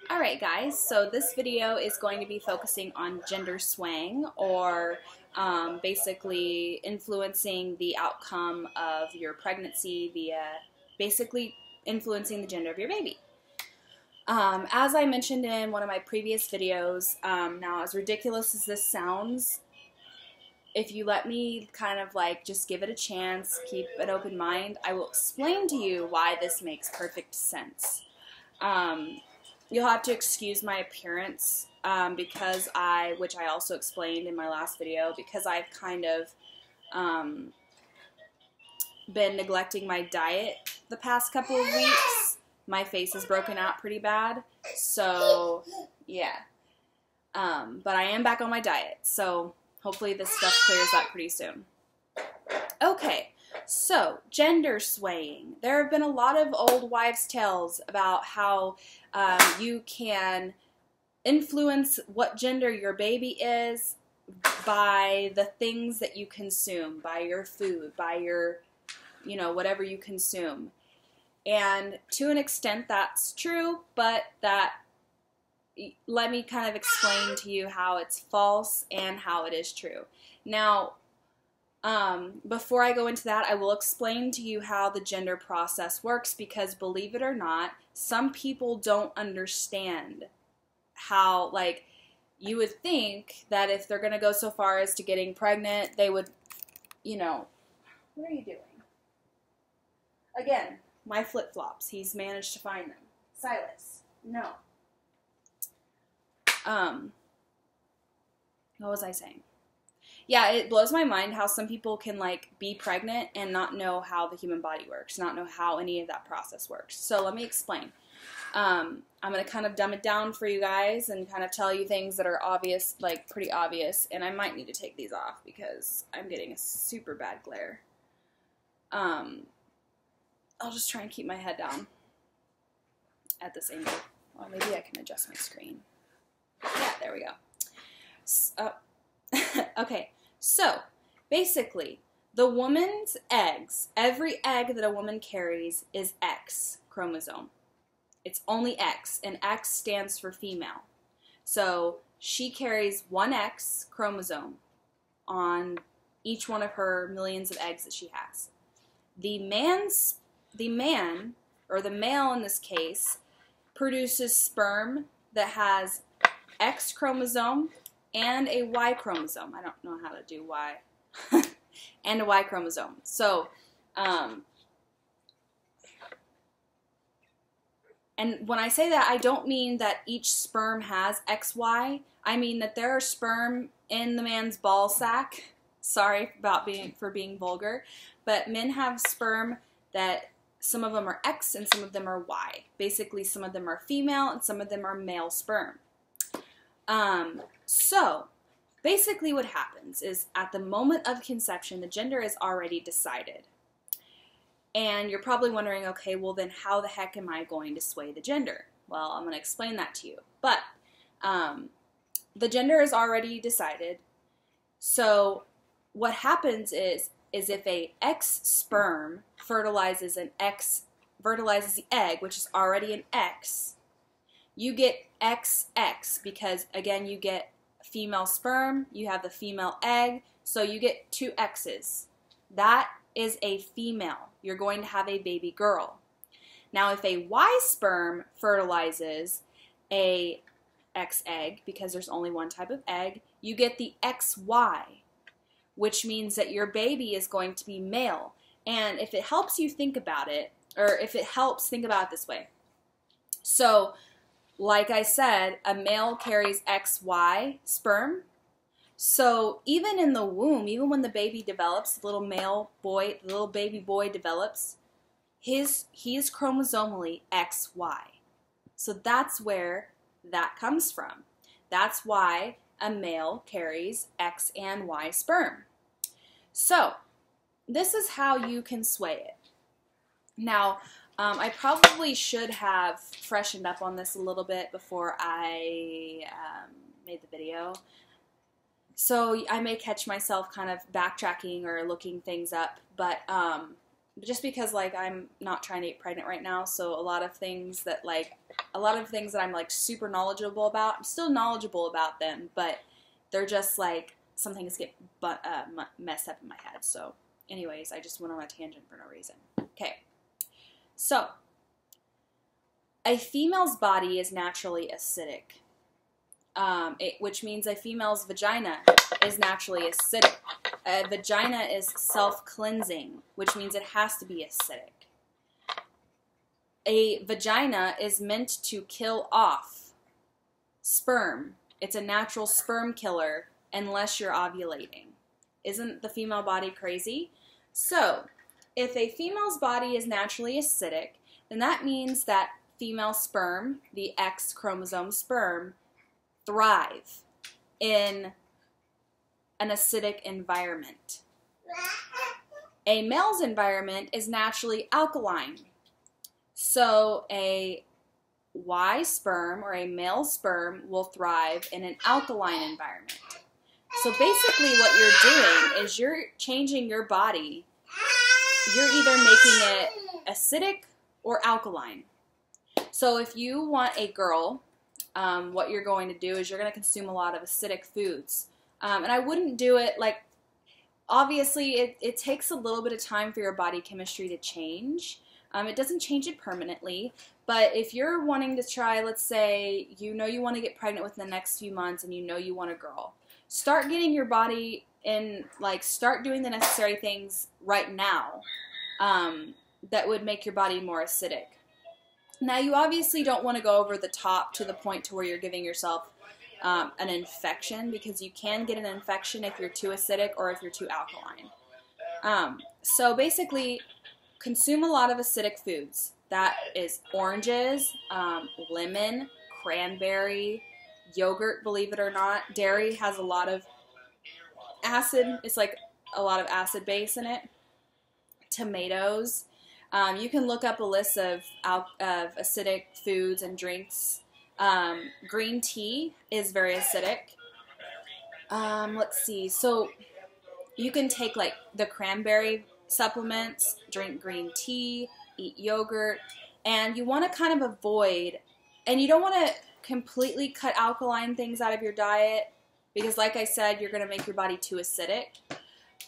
Alright guys, so this video is going to be focusing on gender swaying, or basically influencing the outcome of your pregnancy via basically influencing the gender of your baby. As I mentioned in one of my previous videos, now as ridiculous as this sounds, if you let me kind of like just give it a chance, keep an open mind, I will explain to you why this makes perfect sense. You'll have to excuse my appearance because which I also explained in my last video, because I've kind of been neglecting my diet the past couple of weeks. My face is broken out pretty bad, so yeah. But I am back on my diet, so hopefully this stuff clears up pretty soon. Okay. So, gender swaying. There have been a lot of old wives' tales about how you can influence what gender your baby is by the things that you consume, by your food, by your, whatever you consume. And to an extent that's true, but let me kind of explain to you how it's false and how it is true. Now, before I go into that, I will explain to you how the gender process works, because believe it or not, some people don't understand how, like, you would think that if they're going to go so far as to getting pregnant, they would, what are you doing? Again, my flip-flops. He's managed to find them. Silas, no. What was I saying? Yeah, it blows my mind how some people can, like, be pregnant and not know how the human body works, not know how any of that process works. So let me explain. I'm going to kind of dumb it down for you guys and kind of tell you things that are obvious, like pretty obvious, and I might need to take these off because I'm getting a super bad glare. I'll just try and keep my head down at this angle. Well, maybe I can adjust my screen. Yeah, there we go. Okay. So, basically, the woman's eggs, every egg that a woman carries is X chromosome. It's only X, and X stands for female. So, she carries one X chromosome on each one of her millions of eggs that she has. The man, or the male in this case, produces sperm that has X chromosome and a Y chromosome. I don't know how to do Y. And a Y chromosome. So, and when I say that, I don't mean that each sperm has XY. I mean that there are sperm in the man's ball sack. Sorry for being vulgar. But men have sperm that some of them are X and some of them are Y. Basically, some of them are female and some of them are male sperm. So, basically what happens is at the moment of conception, the gender is already decided. And you're probably wondering, okay, well then how the heck am I going to sway the gender? Well, I'm going to explain that to you. But, the gender is already decided. So, what happens is if a X sperm fertilizes the egg, which is already an X, you get XX, because again, you get female sperm, you have the female egg, so you get two X's. That is a female. You're going to have a baby girl. Now, if a Y sperm fertilizes a X egg, because there's only one type of egg, you get the XY, which means that your baby is going to be male. And if it helps you think about it, or if it helps, think about it this way. So, like I said, a male carries XY sperm. So even in the womb, even when the baby develops, the little baby boy develops, he is chromosomally XY. So that's where that comes from. That's why a male carries X and Y sperm. So this is how you can sway it. Now, I probably should have freshened up on this a little bit before I made the video. So I may catch myself kind of backtracking or looking things up, but just because like I'm not trying to get pregnant right now, so a lot of things that I'm like super knowledgeable about, I'm still knowledgeable about them, but they're just like some things get messed up in my head. So anyways, I just went on a tangent for no reason. Okay, so a female's body is naturally acidic, which means a female's vagina is naturally acidic. A vagina is self-cleansing, which means it has to be acidic. A vagina is meant to kill off sperm. It's a natural sperm killer unless you're ovulating. Isn't the female body crazy? So, if a female's body is naturally acidic, then that means that female sperm, the X chromosome sperm, thrive in an acidic environment. A male's environment is naturally alkaline. So a Y sperm or a male sperm will thrive in an alkaline environment. So basically what you're doing is you're changing your body. You're either making it acidic or alkaline. So if you want a girl, what you're going to do is you're going to consume a lot of acidic foods. And I wouldn't do it like, obviously it takes a little bit of time for your body chemistry to change. It doesn't change it permanently, but if you're wanting to try, let's say, you know you want to get pregnant within the next few months and you know you want a girl, start getting your body in, like, start doing the necessary things right now that would make your body more acidic. Now, you obviously don't want to go over the top to the point to where you're giving yourself an infection, because you can get an infection if you're too acidic or if you're too alkaline. So basically, consume a lot of acidic foods. That is oranges, lemon, cranberry, yogurt, believe it or not. Dairy has a lot of acid. It's like a lot of acid base in it. Tomatoes. You can look up a list of acidic foods and drinks. Green tea is very acidic. Let's see. So you can take like the cranberry supplements, drink green tea, eat yogurt, and you want to kind of avoid, and you don't want to completely cut alkaline things out of your diet, because like I said, you're going to make your body too acidic,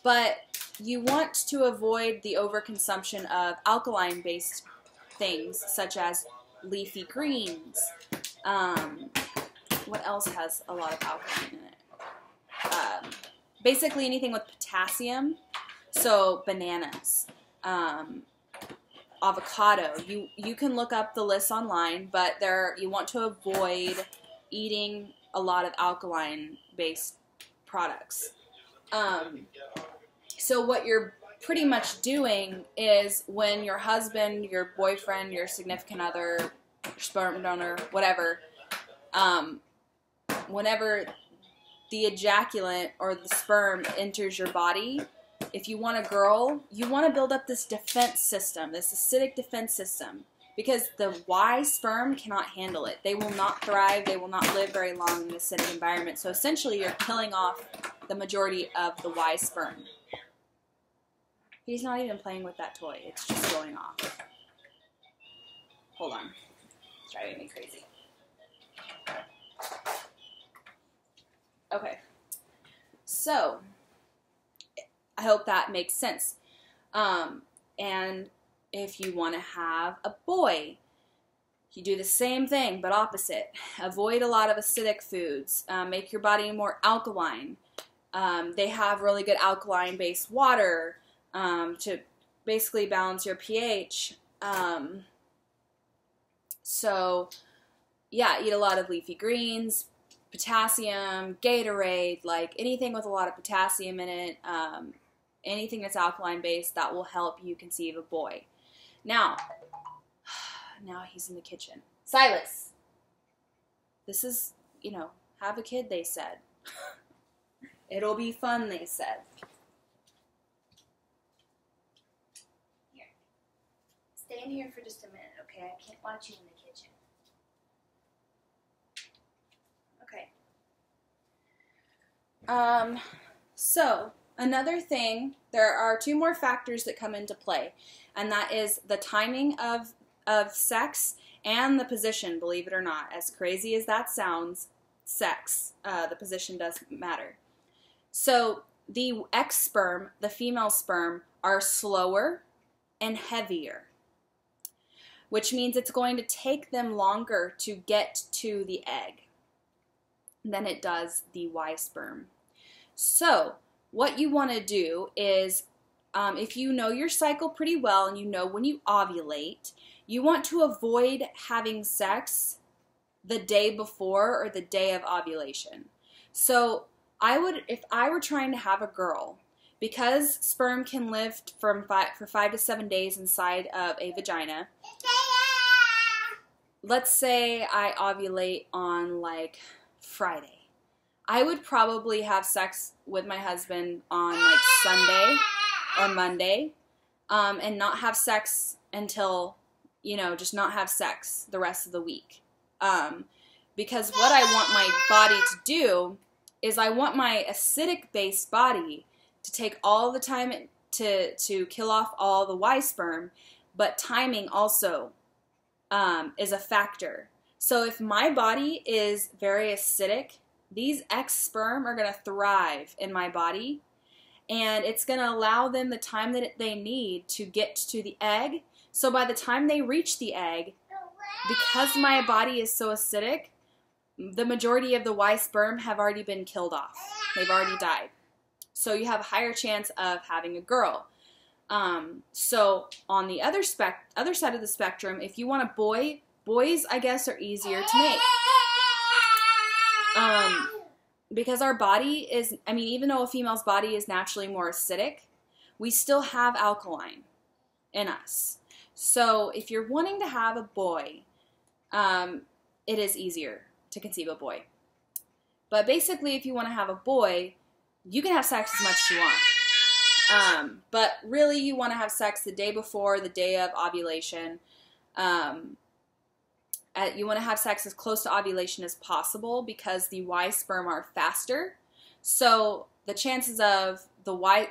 but you want to avoid the overconsumption of alkaline-based things, such as leafy greens. What else has a lot of alkaline in it? Basically anything with potassium. So bananas, avocado. You can look up the list online, but you want to avoid eating a lot of alkaline-based products. So what you're pretty much doing is when your husband, your boyfriend, your significant other, your sperm donor, whatever, whenever the ejaculant or the sperm enters your body, if you want a girl, you want to build up this defense system, this acidic defense system, because the Y sperm cannot handle it. They will not thrive. They will not live very long in an acidic environment. So essentially, you're killing off the majority of the Y sperm. He's not even playing with that toy. It's just going off. Hold on. It's driving me crazy. Okay. So I hope that makes sense. And if you want to have a boy, you do the same thing, but opposite. Avoid a lot of acidic foods. Make your body more alkaline. They have really good alkaline-based water to basically balance your pH. So, yeah, eat a lot of leafy greens, potassium, Gatorade, like anything with a lot of potassium in it. Anything that's alkaline-based, that will help you conceive a boy. Now he's in the kitchen. Silas! This is, have a kid, they said. It'll be fun, they said. Here. Stay in here for just a minute, okay? I can't watch you in the kitchen. Okay. So, Another thing, there are 2 more factors that come into play, and that is the timing of sex and the position, believe it or not. As crazy as that sounds, sex, the position does matter. So the X sperm, the female sperm, are slower and heavier, which means it's going to take them longer to get to the egg than it does the Y sperm. So what you want to do is, if you know your cycle pretty well and you know when you ovulate, you want to avoid having sex the day before or the day of ovulation. So if I were trying to have a girl, because sperm can live for 5 to 7 days inside of a vagina, let's say I ovulate on like Friday. I would probably have sex with my husband on like Sunday or Monday, and not have sex until, just not have sex the rest of the week. Because what I want my body to do is I want my acidic-based body to take all the time to kill off all the Y sperm, but timing also is a factor. So if my body is very acidic, these X sperm are going to thrive in my body, and it's going to allow them the time that they need to get to the egg. So by the time they reach the egg, because my body is so acidic, the majority of the Y sperm have already been killed off. They've already died. So you have a higher chance of having a girl. So on the other side of the spectrum, if you want a boy, boys, I guess, are easier to make. Because our body is, even though a female's body is naturally more acidic, we still have alkaline in us. So if you're wanting to have a boy, it is easier to conceive a boy. But basically, if you want to have a boy, you can have sex as much as you want. But really, you want to have sex the day before, the day of ovulation. You want to have sex as close to ovulation as possible because the Y sperm are faster. So the chances of the Y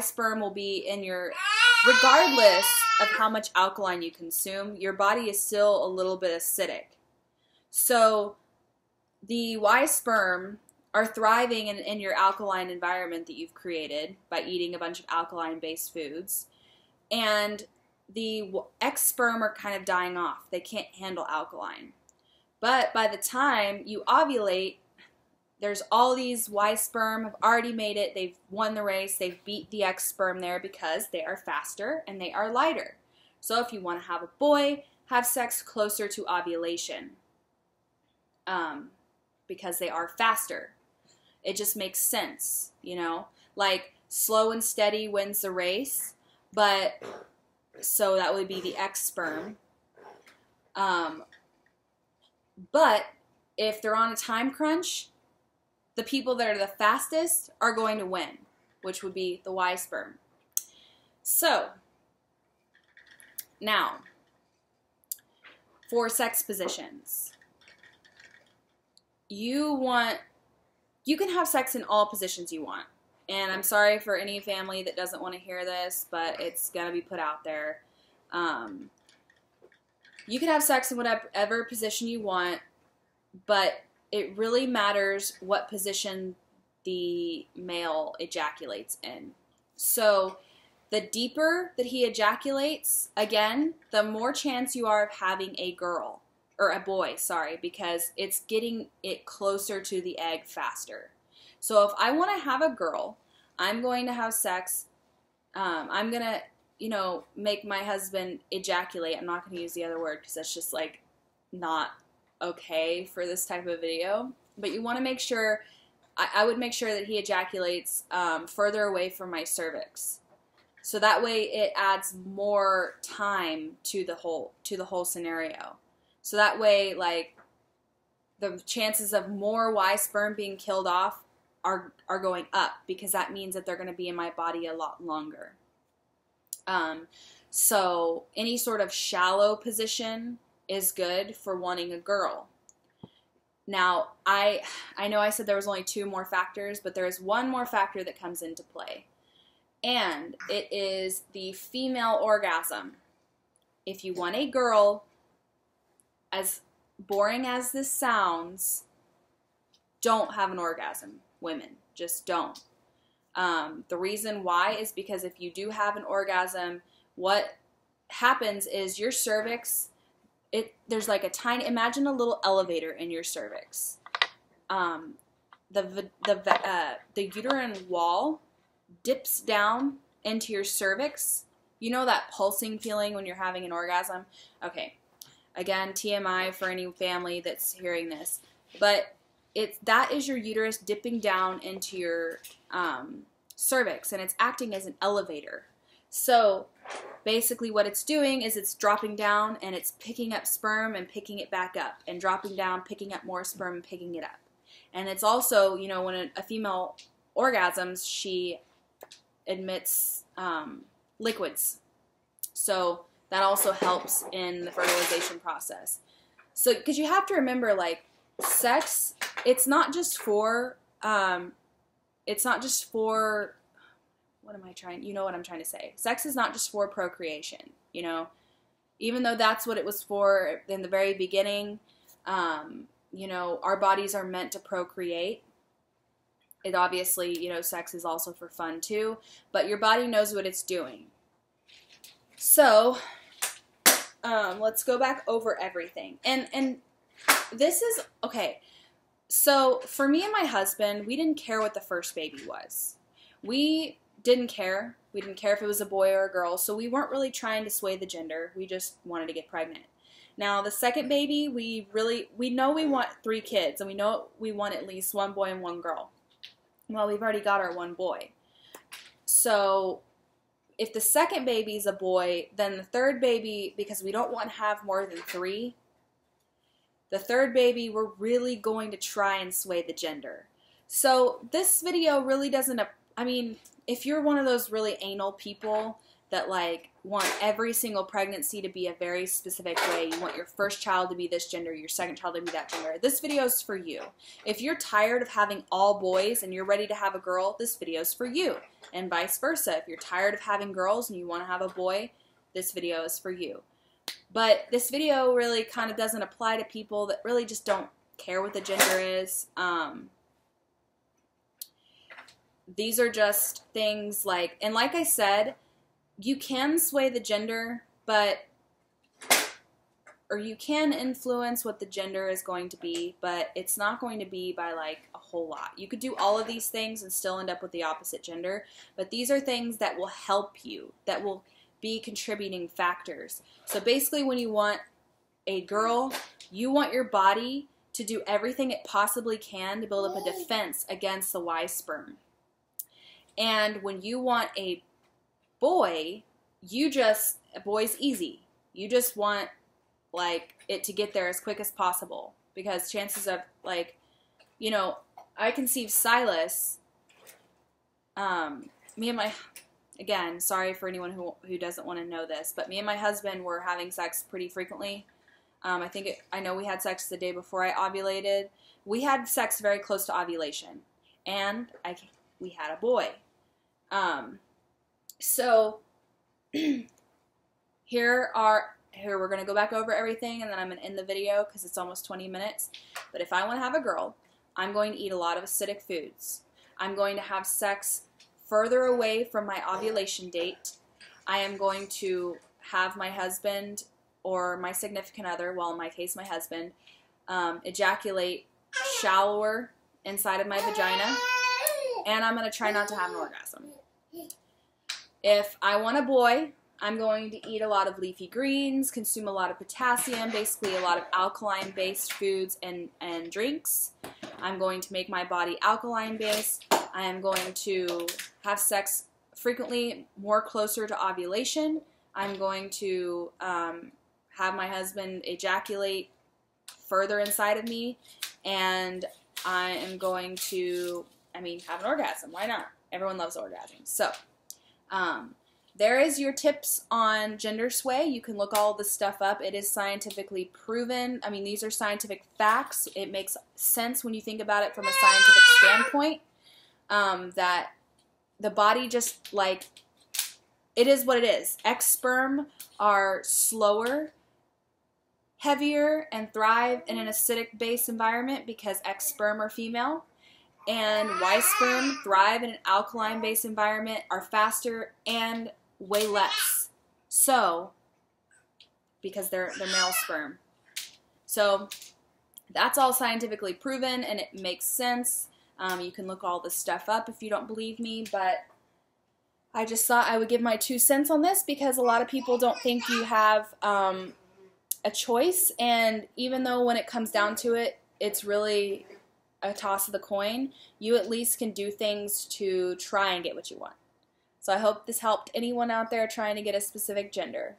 sperm will be in your, regardless of how much alkaline you consume, your body is still a little bit acidic. So the Y sperm are thriving in your alkaline environment that you've created by eating a bunch of alkaline-based foods. And the X sperm are kind of dying off. They can't handle alkaline. But by the time you ovulate, there's all these Y sperm have already made it. They've won the race. They've beat the X sperm there because they are faster and they are lighter. So if you want to have a boy, have sex closer to ovulation. Because they are faster. It just makes sense, Like, slow and steady wins the race, but so that would be the X sperm. But if they're on a time crunch, the people that are the fastest are going to win, which would be the Y sperm. So, now, for sex positions. You can have sex in all positions you want. And I'm sorry for any family that doesn't want to hear this, but it's going to be put out there. You can have sex in whatever position you want, but it really matters what position the male ejaculates in. So the deeper that he ejaculates, again, the more chance you are of having a girl. Or a boy, sorry, because it's getting it closer to the egg faster. So if I want to have a girl, I'm going to have sex. I'm going to, make my husband ejaculate. I'm not going to use the other word because that's just like not okay for this type of video. But you want to make sure, I would make sure that he ejaculates further away from my cervix. So that way it adds more time to the whole scenario. So that way, like, the chances of more Y sperm being killed off are going up because that means that they're going to be in my body a lot longer. So any sort of shallow position is good for wanting a girl. Now, I know I said there was only 2 more factors, but there is one more factor that comes into play. And it is the female orgasm. If you want a girl, as boring as this sounds, don't have an orgasm, women. Just don't. The reason why is because if you do have an orgasm, what happens is your cervix, there's like a tiny, imagine a little elevator in your cervix. The uterine wall dips down into your cervix. You know that pulsing feeling when you're having an orgasm? Okay. Again, TMI for any family that's hearing this. But that is your uterus dipping down into your cervix, and it's acting as an elevator. So basically what it's doing is it's dropping down and it's picking up sperm and picking it back up, and dropping down, picking up more sperm and picking it up. And it's also, you know, when a female orgasms, she emits liquids. So that also helps in the fertilization process. So, because you have to remember, like, sex, it's not just for, what am I trying, you know what I'm trying to say. Sex is not just for procreation, you know, even though that's what it was for in the very beginning. You know, our bodies are meant to procreate. It obviously, you know, sex is also for fun too, but your body knows what it's doing. So, let's go back over everything. And this is, okay, so for me and my husband, we didn't care what the first baby was. We didn't care. We didn't care if it was a boy or a girl, so we weren't really trying to sway the gender. We just wanted to get pregnant. Now, the second baby, we know we want 3 kids, and we know we want at least 1 boy and 1 girl. Well, we've already got our 1 boy. So if the second baby is a boy, then the third baby, because we don't want to have more than 3, the third baby, we're really going to try and sway the gender. So this video really doesn't, I mean, if you're one of those really anal people that like want every single pregnancy to be a very specific way, you want your first child to be this gender, your second child to be that gender, this video is for you. If you're tired of having all boys and you're ready to have a girl, this video is for you. And vice versa. If you're tired of having girls and you want to have a boy, this video is for you. But this video really kind of doesn't apply to people that really just don't care what the gender is. These are just things like, and like I said, you can sway the gender, or you can influence what the gender is going to be, but it's not going to be by like a whole lot. You could do all of these things and still end up with the opposite gender, but these are things that will help you, that will be contributing factors. So basically when you want a girl, you want your body to do everything it possibly can to build up a defense against the Y sperm. And when you want a boy, a boy's easy. You just want like it to get there as quick as possible, because chances of, like, you know, I conceived Silas, me and my, again, sorry for anyone who doesn't want to know this, but me and my husband were having sex pretty frequently. I know we had sex the day before I ovulated. We had sex very close to ovulation, and we had a boy. So here we're going to go back over everything, and then I'm going to end the video because it's almost 20 minutes. But if I want to have a girl, I'm going to eat a lot of acidic foods. I'm going to have sex further away from my ovulation date. I am going to have my husband or my significant other, well, in my case, my husband, ejaculate shallower inside of my vagina, and I'm going to try not to have an orgasm. If I want a boy, I'm going to eat a lot of leafy greens, consume a lot of potassium, basically a lot of alkaline-based foods and drinks. I'm going to make my body alkaline-based. I am going to have sex frequently, more closer to ovulation. I'm going to have my husband ejaculate further inside of me, and I am going to, have an orgasm. Why not? Everyone loves orgasms. So, there is your tips on gender sway. You can look all this stuff up. It is scientifically proven. I mean, these are scientific facts. It makes sense when you think about it from a scientific standpoint, that the body just, like, it is what it is. X sperm are slower, heavier, and thrive in an acidic-based environment because X sperm are female. And Y sperm thrive in an alkaline-based environment, are faster, and weigh less. So, because they're male sperm. So, that's all scientifically proven, and it makes sense. You can look all this stuff up if you don't believe me, but I just thought I would give my 2 cents on this because a lot of people don't think you have a choice, and even though when it comes down to it, it's really a toss of the coin, you at least can do things to try and get what you want. So I hope this helped anyone out there trying to get a specific gender.